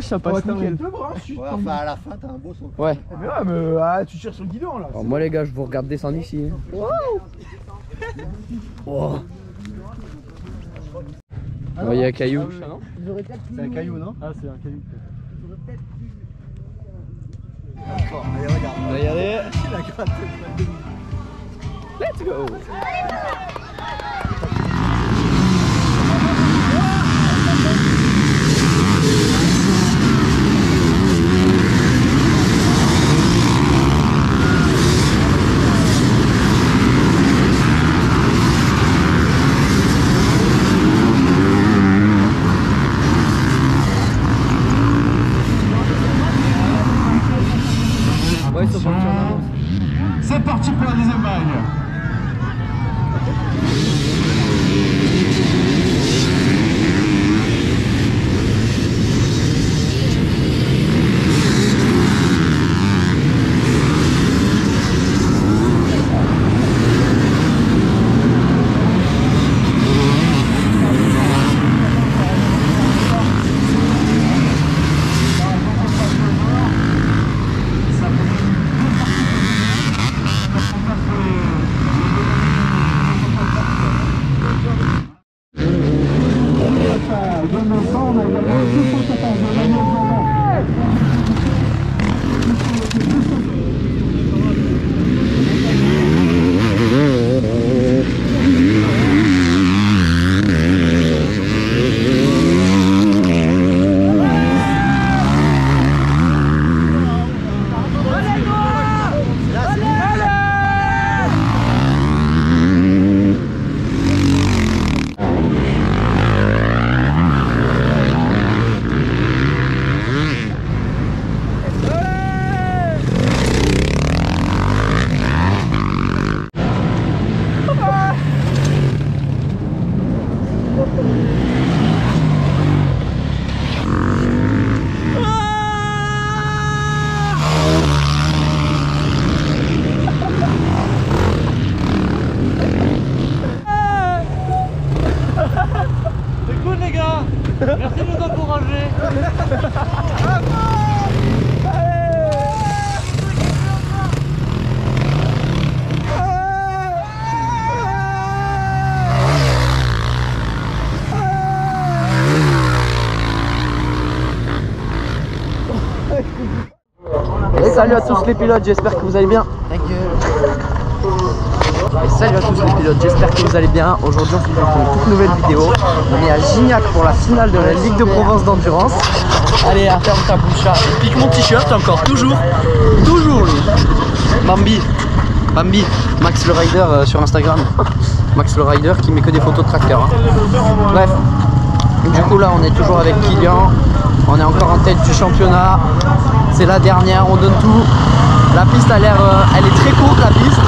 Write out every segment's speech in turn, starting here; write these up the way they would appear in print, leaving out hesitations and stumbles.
Ça passe nickel. Ouais, enfin à la fin t'as un beau son. Ouais. Mais ouais, mais tu tires sur le guidon là. Alors moi les gars, je vous regarde descendre ici. Wow. Oh. Il y a un caillou. C'est un caillou, non? Ah, c'est un caillou. Allez, regarde. Regardez. La gratte. Let's go. C'est parti pour la deuxième vague. Merci de nous encourager. Et salut à tous les pilotes, j'espère que vous allez bien. Et salut à tous les pilotes, j'espère que vous allez bien. Aujourd'hui on se retrouve pour une toute nouvelle vidéo. On est à Gignac pour la finale de la Ligue de Provence d'endurance. Allez, ferme ta bouche, et pique mon t-shirt encore, toujours lui. Bambi, Max le Rider sur Instagram. Max le Rider qui met que des photos de tracteur. Bref, du coup là on est toujours avec Kylian. On est encore en tête du championnat. C'est la dernière, on donne tout. La piste a l'air, elle est très courte la piste.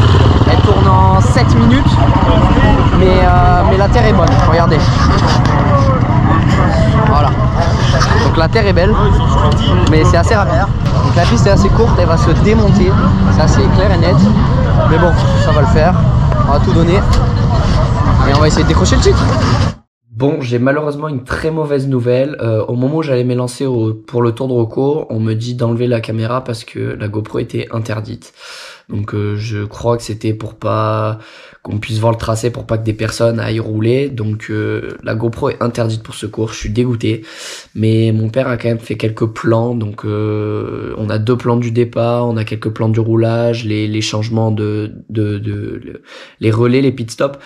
Elle tourne en 7 minutes. Mais la terre est bonne, regardez. Voilà. Donc la terre est belle, mais c'est assez rapide. Donc la piste est assez courte, elle va se démonter. C'est assez clair et net. Mais bon, ça va le faire. On va tout donner. Et on va essayer de décrocher le titre. Bon, j'ai malheureusement une très mauvaise nouvelle. Au moment où j'allais m'élancer pour le Tour de Rocco, on me dit d'enlever la caméra parce que la GoPro était interdite. Donc je crois que c'était pour pas qu'on puisse voir le tracé, pour pas que des personnes aillent rouler. Donc la GoPro est interdite pour ce cours, je suis dégoûté. Mais mon père a quand même fait quelques plans. Donc on a 2 plans du départ, on a quelques plans du roulage, les changements les relais, les pit stops.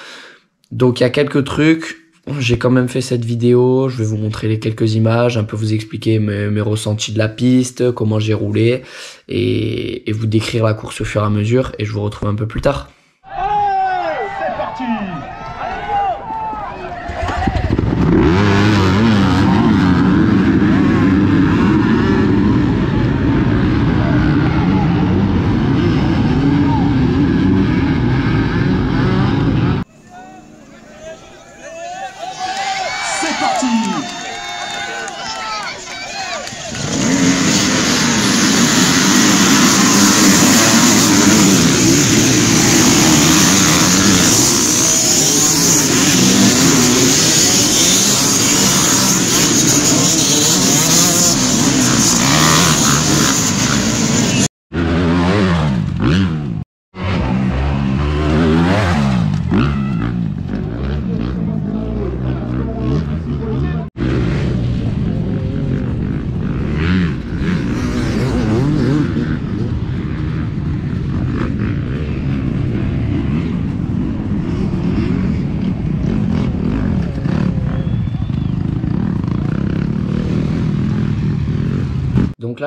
Donc il y a quelques trucs. J'ai quand même fait cette vidéo, je vais vous montrer les quelques images, un peu vous expliquer mes ressentis de la piste, comment j'ai roulé et vous décrire la course au fur et à mesure et je vous retrouve un peu plus tard. Allez, c'est parti.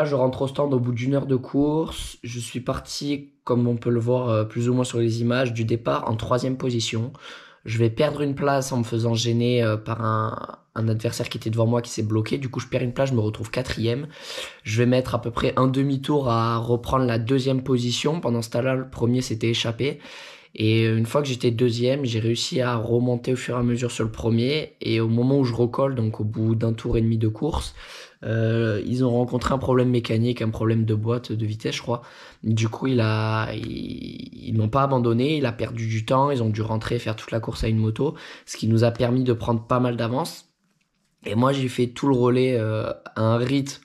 là, je rentre au stand au bout d'1 heure de course. Je suis parti, comme on peut le voir plus ou moins sur les images, du départ en 3e position. Je vais perdre une place en me faisant gêner par un adversaire qui était devant moi qui s'est bloqué. Du coup, je perds une place, je me retrouve 4e. Je vais mettre à peu près un demi-tour à reprendre la 2e position. Pendant ce temps-là, le premier s'était échappé. Et une fois que j'étais 2e, j'ai réussi à remonter au fur et à mesure sur le premier. Et au moment où je recolle, donc au bout d'1 tour et demi de course, ils ont rencontré un problème mécanique, un problème de boîte de vitesse, je crois. Du coup, ils n'ont pas abandonné, il a perdu du temps, ils ont dû rentrer faire toute la course à une moto, ce qui nous a permis de prendre pas mal d'avance. Et moi, j'ai fait tout le relais à un rythme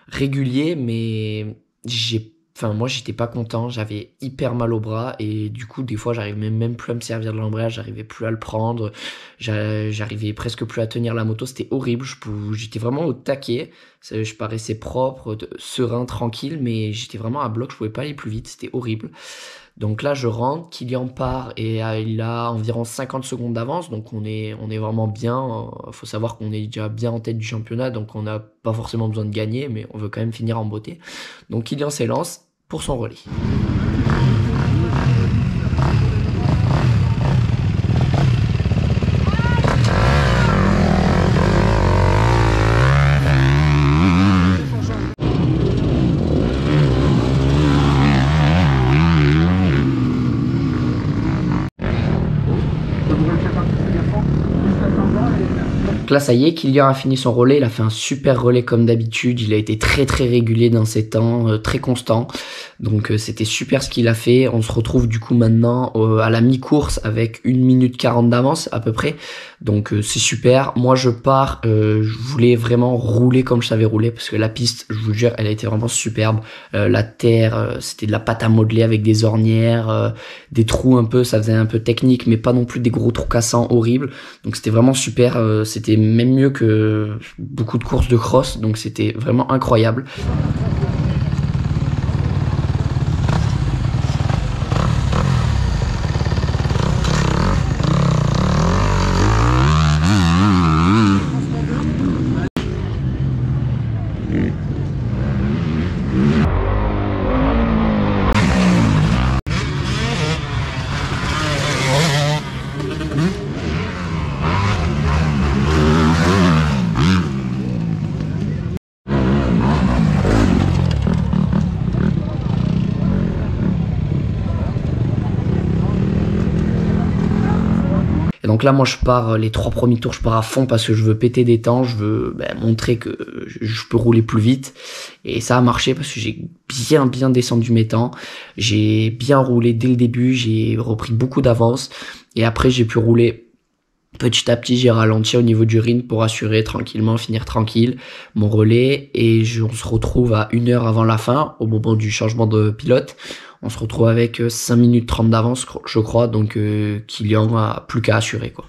régulier, mais moi, j'étais pas content, j'avais hyper mal au bras et du coup, des fois, j'arrivais même plus à me servir de l'embrayage, j'arrivais plus à le prendre, j'arrivais presque plus à tenir la moto, c'était horrible, j'étais vraiment au taquet, je paraissais propre, serein, tranquille, mais j'étais vraiment à bloc, je pouvais pas aller plus vite, c'était horrible. Donc là, je rentre, Kylian part et il a environ 50 secondes d'avance, donc on est vraiment bien. Faut savoir qu'on est déjà bien en tête du championnat, donc on n'a pas forcément besoin de gagner, mais on veut quand même finir en beauté. Donc Kylian s'élance pour son relais. Donc là, ça y est, Kylian a fini son relais, il a fait un super relais comme d'habitude, il a été très régulier dans ses temps, très constant, donc c'était super ce qu'il a fait. On se retrouve du coup maintenant à la mi-course avec 1 minute 40 d'avance à peu près, donc c'est super. Moi je pars, je voulais vraiment rouler comme je savais rouler, parce que la piste, je vous jure, elle a été vraiment superbe, la terre, c'était de la pâte à modeler avec des ornières, des trous un peu, ça faisait un peu technique, mais pas non plus des gros trous cassants horribles, donc c'était vraiment super, c'était même mieux que beaucoup de courses de cross, donc c'était vraiment incroyable. Donc là, moi, je pars les 3 premiers tours, je pars à fond parce que je veux péter des temps, je veux montrer que je peux rouler plus vite. Et ça a marché parce que j'ai bien descendu mes temps. J'ai bien roulé dès le début, j'ai repris beaucoup d'avance. Et après, j'ai pu rouler petit à petit, j'ai ralenti au niveau du ring pour assurer tranquillement, finir tranquille mon relais. Et on se retrouve à 1 heure avant la fin, au moment du changement de pilote. On se retrouve avec 5 minutes 30 d'avance, je crois, donc Kylian a plus qu'à assurer, quoi.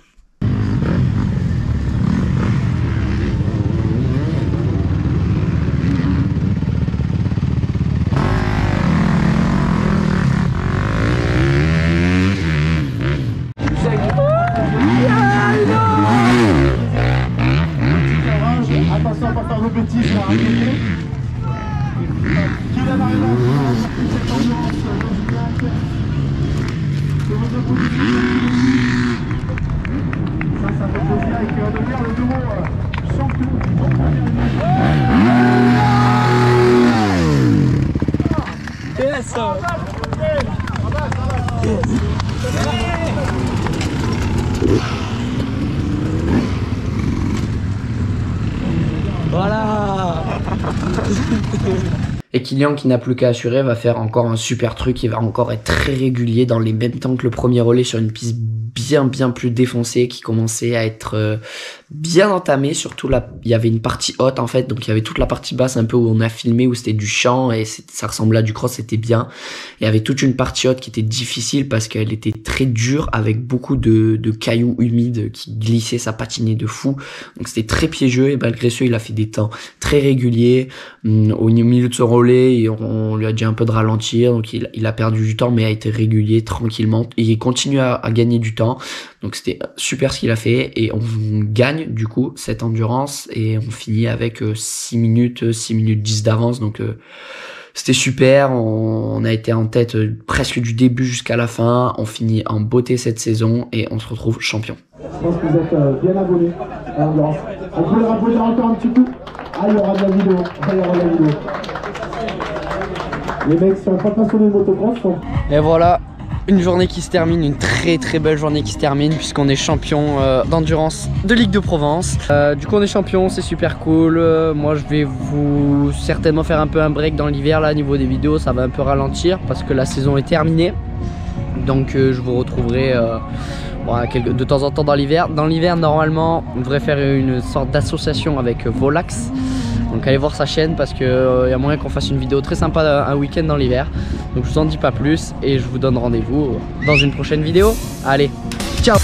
Attention à pas faire de bêtises, là, Kylian arrive en cette ambiance, ça fait plaisir avec devenir le nouveau champion du yes. Voilà. Et Kylian, qui n'a plus qu'à assurer, va faire encore un super truc. Il va encore être très régulier dans les mêmes temps que le premier relais sur une piste bien plus défoncée qui commençait à être bien entamée. Surtout là, il y avait une partie haute en fait, donc il y avait toute la partie basse un peu où on a filmé, où c'était du champ et ça ressemblait à du cross, c'était bien. Il y avait toute une partie haute qui était difficile parce qu'elle était très dure avec beaucoup de cailloux humides qui glissaient, ça patinait de fou. Donc c'était très piégeux et malgré ce, il a fait des temps très réguliers. Au milieu de ce relais, on lui a dit un peu de ralentir, donc il a perdu du temps mais a été régulier tranquillement et il continue à gagner du temps. devant. Donc c'était super ce qu'il a fait et on gagne du coup cette endurance et on finit avec 6 minutes 10 d'avance. Donc c'était super, on a été en tête presque du début jusqu'à la fin, on finit en beauté cette saison et on se retrouve champion. Je pense que vous êtes bien abonnés à l'endurance. On peut le rapprocher encore un petit coup. Ah, il y aura de la vidéo. Les mecs sont pas passionnés de motocross. Et voilà, une journée qui se termine, une très belle journée qui se termine puisqu'on est champion d'endurance de Ligue de Provence. Du coup on est champion, c'est super cool. Moi je vais vous certainement faire un peu un break dans l'hiver là, au niveau des vidéos ça va un peu ralentir parce que la saison est terminée. Donc je vous retrouverai de temps en temps dans l'hiver. Dans l'hiver normalement on devrait faire une sorte d'association avec Volax. Donc allez voir sa chaîne parce qu'il y a moyen qu'on fasse une vidéo très sympa un week-end dans l'hiver. Donc je vous en dis pas plus et je vous donne rendez-vous dans une prochaine vidéo. Allez, ciao!